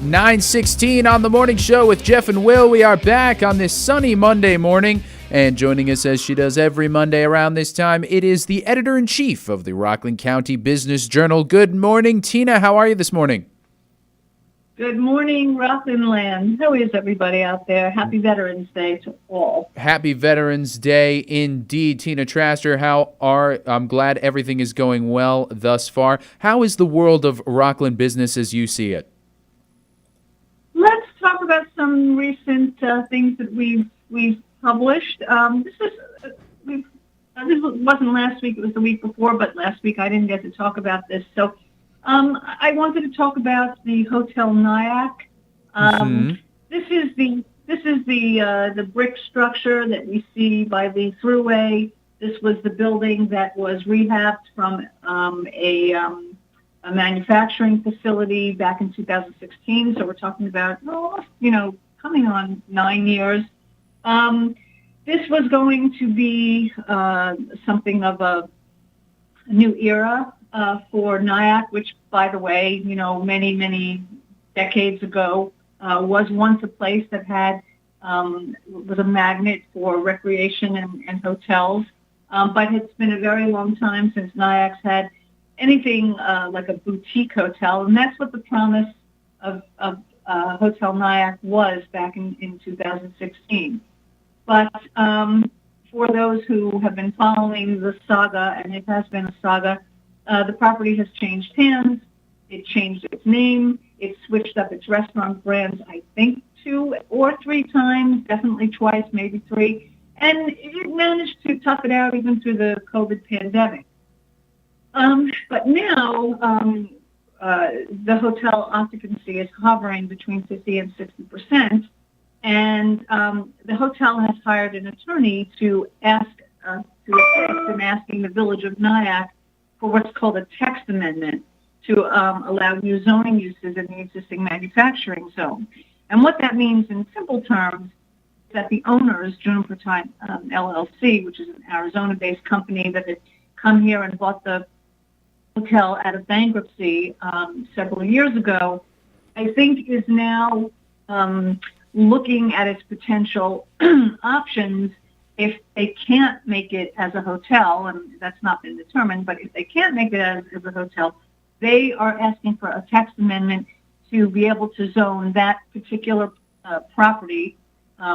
9:16 on the morning show with Jeff and Will. We are back on this sunny Monday morning, and joining us as she does every Monday around this time, it is the editor-in-chief of the Rockland County Business Journal. Good morning, Tina. How are you this morning? Good morning, Rockland Land. How is everybody out there? Happy Veterans Day to all. Happy Veterans Day indeed. Tina Traster, I'm glad everything is going well thus far. How is the world of Rockland business as you see it? Let's talk about some recent things that we've published. This wasn't last week; it was the week before. But last week I didn't get to talk about this, so I wanted to talk about the Hotel Nyack. This is the brick structure that we see by the Thruway. This was the building that was rehabbed from a manufacturing facility back in 2016. So we're talking about, coming on 9 years. This was going to be something of a new era for Nyack, which, by the way, many, many decades ago was once a place that had was a magnet for recreation and hotels. But it's been a very long time since Nyack's had anything like a boutique hotel, and that's what the promise of Hotel Nyack was back in 2016. But for those who have been following the saga, and it has been a saga, the property has changed hands. It changed its name. It switched up its restaurant brands, I think 2 or 3 times, definitely twice, maybe 3. And it managed to tough it out even through the COVID pandemic. But now the hotel occupancy is hovering between 50 and 60%. And the hotel has hired an attorney to assist in asking the village of Nyack for what's called a text amendment to allow new zoning uses in the existing manufacturing zone. And what that means in simple terms is that the owners, Juniper Time LLC, which is an Arizona-based company that had come here and bought the hotel out of bankruptcy several years ago, I think is now looking at its potential options if they can't make it as a hotel, and that's not been determined, but if they can't make it as a hotel, they are asking for a text amendment to be able to zone that particular property,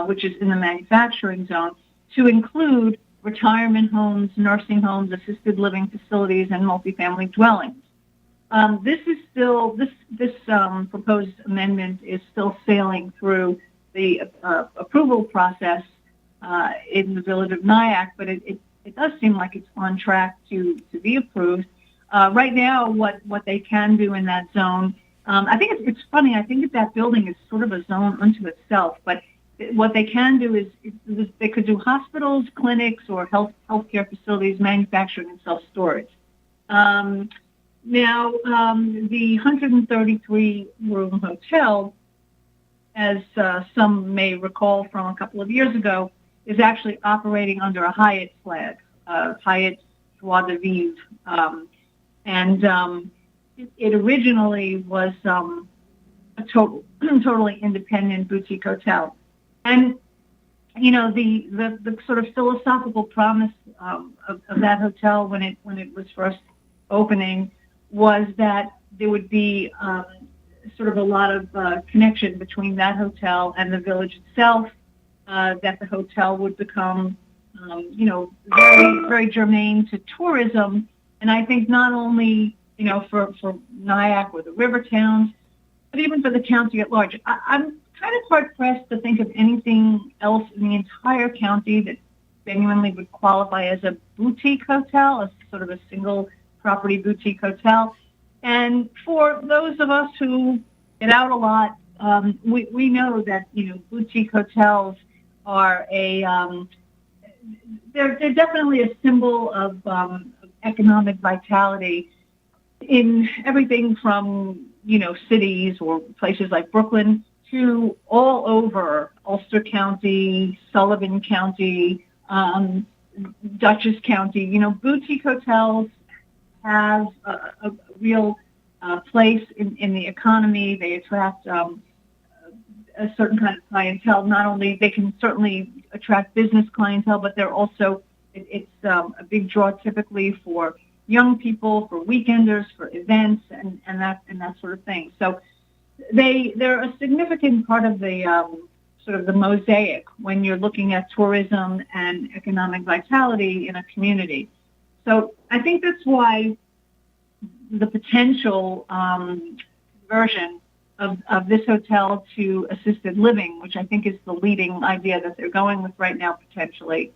which is in the manufacturing zone, to include retirement homes, nursing homes, assisted living facilities, and multifamily dwellings. This proposed amendment is still sailing through the approval process in the village of Nyack, but it does seem like it's on track to be approved. Right now, what they can do in that zone, I think it's funny. I think that building is sort of a zone unto itself, but what they can do is they could do hospitals, clinics, or healthcare facilities, manufacturing, and self-storage. Now, the 133-room hotel, as some may recall from a couple of years ago, is actually operating under a Hyatt flag, Hyatt Joie de Vivre. It originally was a totally independent boutique hotel. And, the sort of philosophical promise of that hotel when it was first opening was that there would be sort of a lot of connection between that hotel and the village itself, that the hotel would become, very, very germane to tourism. And I think not only, for Nyack or the river towns, but even for the county at large. I'm kind of hard-pressed to think of anything else in the entire county that genuinely would qualify as a boutique hotel, as sort of a single property boutique hotel. And for those of us who get out a lot, we know that, boutique hotels are they're definitely a symbol of economic vitality in everything from, cities or places like Brooklyn to all over Ulster County, Sullivan County, Dutchess County. Boutique hotels have a real place in the economy. They attract a certain kind of clientele. Not only they can certainly attract business clientele, but they're also it's a big draw typically for young people, for weekenders, for events, and that sort of thing. So they're a significant part of the sort of the mosaic when you're looking at tourism and economic vitality in a community. So I think that's why the potential version of this hotel to assisted living, which I think is the leading idea that they're going with right now potentially,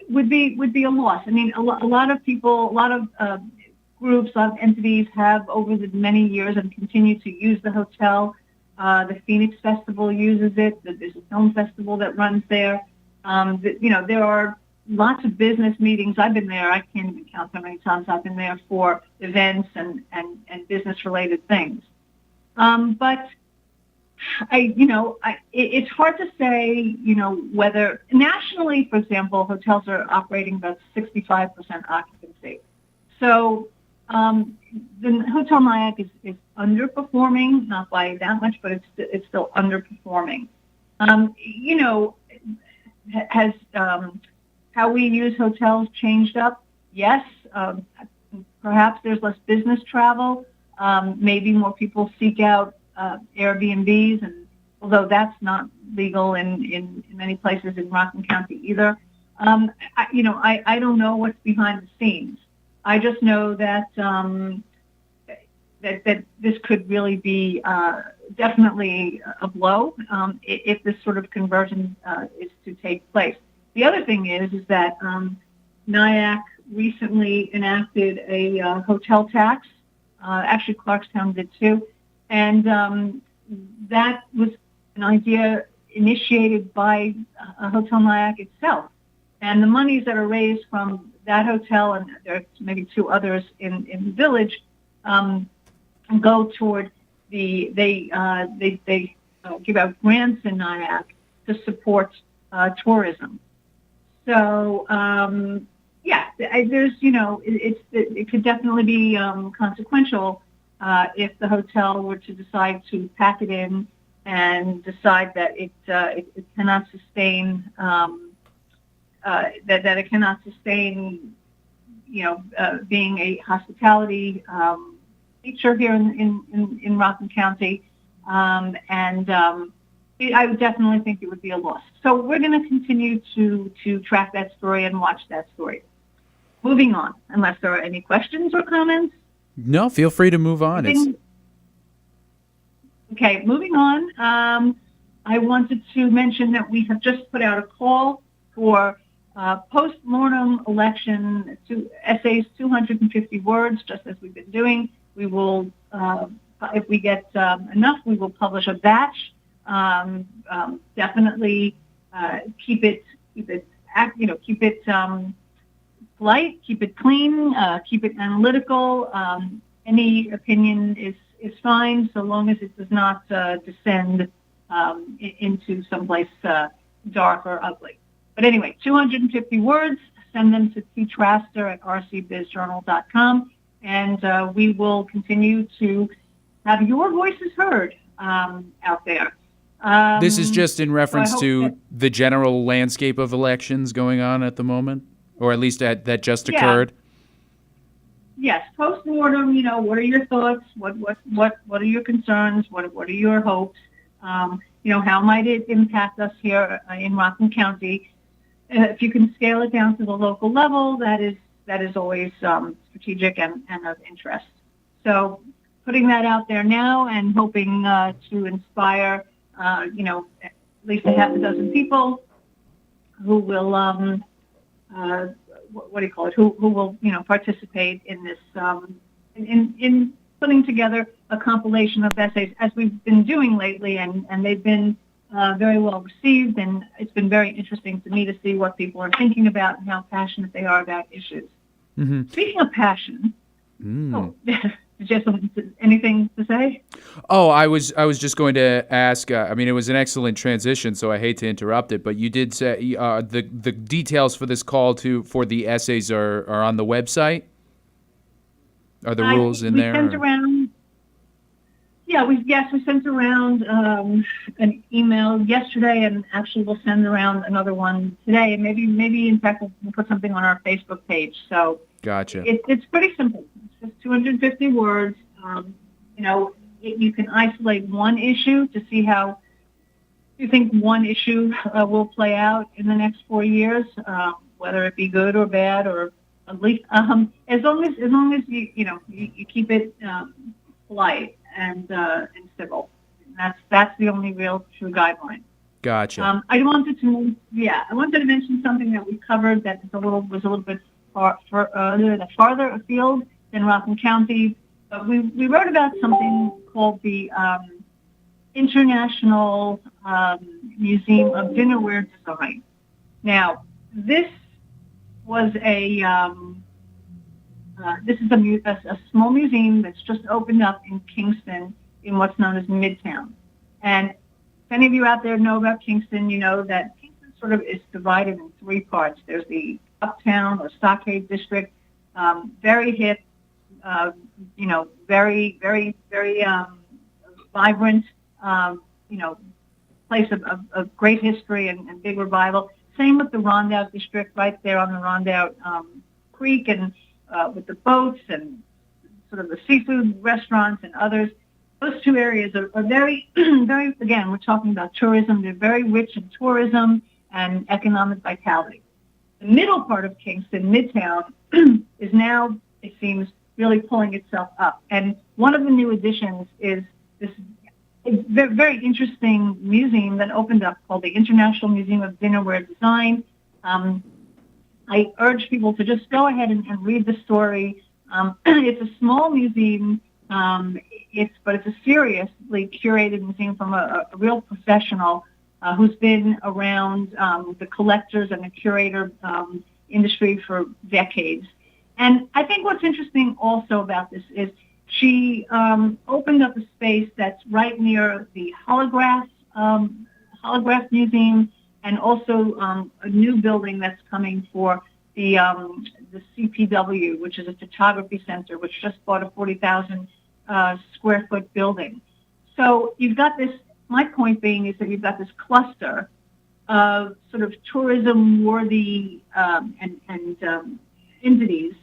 would be a loss. I mean, a lot of people, a lot of groups, a lot of entities have over the many years and continue to use the hotel. The Phoenix Festival uses it. There's a film festival that runs there. There are lots of business meetings. I've been there. I can't even count how many times I've been there for events and business-related things. But it's hard to say, whether nationally, for example, hotels are operating about 65% occupancy. So the Hotel Nyack is underperforming, not by that much, but it's still underperforming. Has how we use hotels changed up? Yes. Perhaps there's less business travel. Maybe more people seek out Airbnbs, and although that's not legal in many places in Rockland County either, I don't know what's behind the scenes. I just know that that this could really be definitely a blow if this sort of conversion is to take place. The other thing is that Nyack recently enacted a hotel tax. Actually, Clarkstown did too. And that was an idea initiated by Hotel Nyack itself. And the monies that are raised from that hotel, and there are maybe two others in the village, go toward they give out grants in Nyack to support tourism. So there's it could definitely be consequential if the hotel were to decide to pack it in and decide that it cannot sustain that it cannot sustain being a hospitality feature here in Rockland County, I would definitely think it would be a loss. So we're going to continue to track that story and watch that story. Moving on, unless there are any questions or comments. No, feel free to move on. Okay, moving on. I wanted to mention that we have just put out a call for post-mortem election to essays, 250 words, just as we've been doing. We will, if we get enough, we will publish a batch. Definitely keep it polite, keep it clean, keep it analytical. Any opinion is fine, so long as it does not descend into someplace dark or ugly. But anyway, 250 words. Send them to ttraster@rcbizjournal.com, and we will continue to have your voices heard out there. This is just in reference to the general landscape of elections going on at the moment, or at least that just occurred. Yes, post-mortem. What are your thoughts? What are your concerns? What are your hopes? How might it impact us here in Rockland County? If you can scale it down to the local level, that is always strategic and of interest. So putting that out there now and hoping to inspire, at least a half a dozen people who will, who will, participate in this, in putting together a compilation of essays as we've been doing lately, and they've been very well received, and it's been very interesting to me to see what people are thinking about and how passionate they are about issues. Mm-hmm. Speaking of passion, did you have anything to say? Oh, I was just going to ask. It was an excellent transition, so I hate to interrupt it, but you did say the details for this call for the essays are on the website. Are the rules in we there? Sent around. Yeah, we sent around an email yesterday, and actually we'll send around another one today. And maybe in fact we'll put something on our Facebook page. So Gotcha. It's pretty simple. It's just 250 words. You can isolate one issue to see how you think one issue will play out in the next 4 years, whether it be good or bad, or at least as long as you keep it polite and civil. That's the only real true guideline. Gotcha. I wanted to mention something that we covered that was a little bit farther afield than Rockland County. But we wrote about something called the International Museum of Dinnerware Design. Now, this was a small museum that's just opened up in Kingston, in what's known as Midtown. And if any of you out there know about Kingston, you know that Kingston sort of is divided in three parts. There's the Uptown or Stockade District, very hip, very, very, very vibrant, place of great history and big revival. Same with the Rondout District, right there on the Rondout Creek, and with the boats and sort of the seafood restaurants and others. Those two areas are very, very, again, we're talking about tourism. They're very rich in tourism and economic vitality. The middle part of Kingston, Midtown, is now, it seems, really pulling itself up. And one of the new additions is this very interesting museum that opened up called the International Museum of Dinnerware Design. I urge people to just go ahead and read the story. It's a small museum, but it's a seriously curated museum from a real professional who's been around the collectors and the curator industry for decades. And I think what's interesting also about this is she opened up a space that's right near the Holograph Museum, and also a new building that's coming for the CPW, which is a photography center, which just bought a 40,000 square foot building. So you've got this. My point being is that you've got this cluster of sort of tourism-worthy entities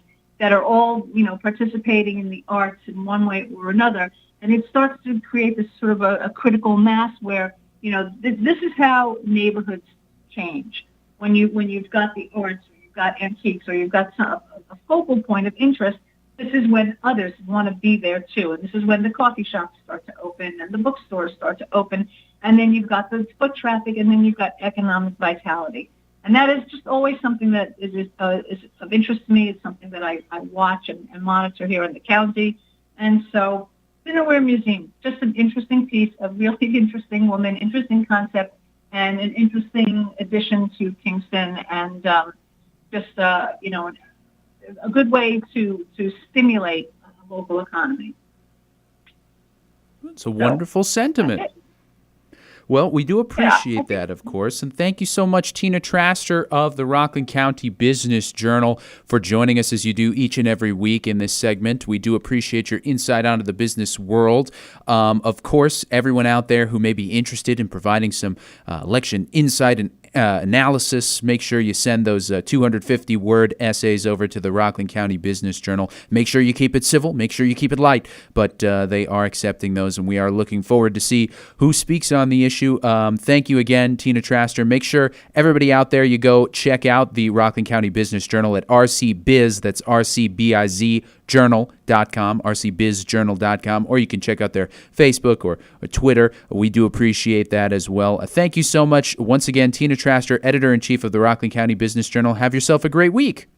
that are all, participating in the arts in one way or another, and it starts to create this sort of a critical mass where, this is how neighborhoods change. When you've got the arts, or you've got antiques, or you've got a focal point of interest, this is when others want to be there too, and this is when the coffee shops start to open and the bookstores start to open, and then you've got the foot traffic, and then you've got economic vitality. And that is just always something that is of interest to me. It's something that I watch and monitor here in the county. And so, Dinnerware Museum, just an interesting piece, a really interesting woman, interesting concept, and an interesting addition to Kingston, and a good way to stimulate the local economy. It's a wonderful sentiment. Well, we do appreciate that, of course, and thank you so much, Tina Traster of the Rockland County Business Journal, for joining us as you do each and every week in this segment. We do appreciate your insight onto the business world. Of course, everyone out there who may be interested in providing some election insight and analysis, make sure you send those 250-word essays over to the Rockland County Business Journal. Make sure you keep it civil. Make sure you keep it light. But they are accepting those, and we are looking forward to see who speaks on the issue. Thank you again, Tina Traster. Make sure everybody out there, you go check out the Rockland County Business Journal at RCBiz. That's RCBIZ journal.com, rcbizjournal.com, or you can check out their Facebook or Twitter. We do appreciate that as well. Thank you so much once again, Tina Traster, Editor-in-Chief of the Rockland County Business Journal. Have yourself a great week.